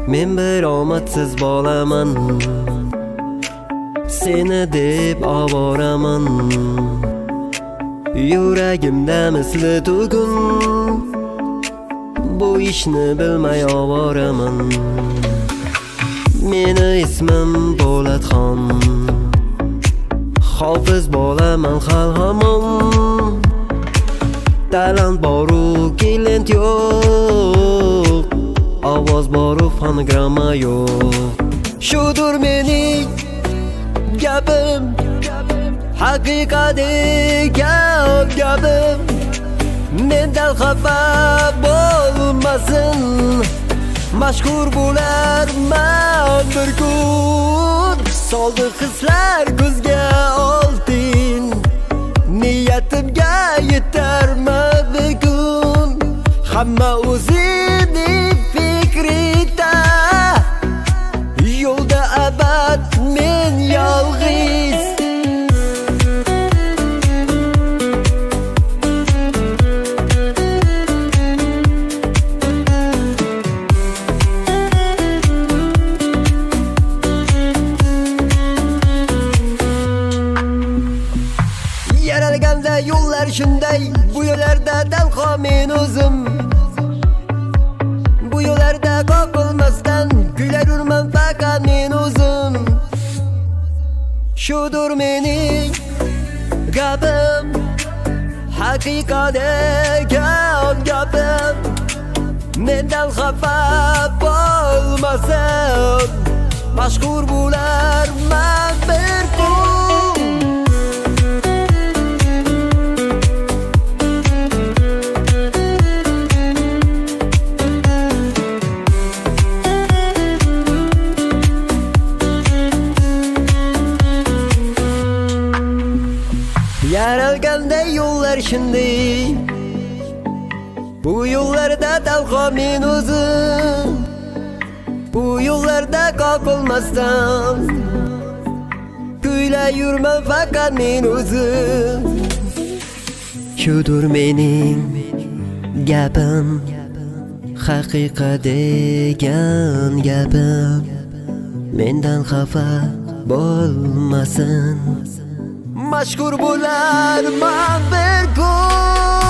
Men bir omadsiz bolaman, seni deb ovoraman. Yuragimda misli tugun, bu ishni bilmay ovoraman. Meni ismim Po'latxon, hofiz bolaman hal hamon. Talant boru talent yo'q, ovoz boru fonogramma yo'q. Shudur mening gapim, haqiqat ekan gapim. Mendan xafa bo'lmasin, mashhur bo'larman bir kun. Soldi hislar ko'zga oltin, niyatimga yetarman bugun. Hamma o'zining fikrida, yo'lda abad men yolg'iz. Yaralganda yo'llar shunday, bu yo'llarda tanho men o'zim. Bu yo'llarda qoqilmasdan kuylayurman faqat men o'zim. Shudur mening gapim, haqiqat ekan gapim. Mendan xafa bo'lmasin, mashhur bo'larman bir kun. Yaralganda yo'llar shunday, bu yo'llarda tanho men o'zim. Bu yo'llarda qoqilmasdan kuylayurman faqat men o'zim. Shudur mening gapim, haqiqat degan gapim. Mendan xafa bo'lmasin, mashhur bo'larman bir kun.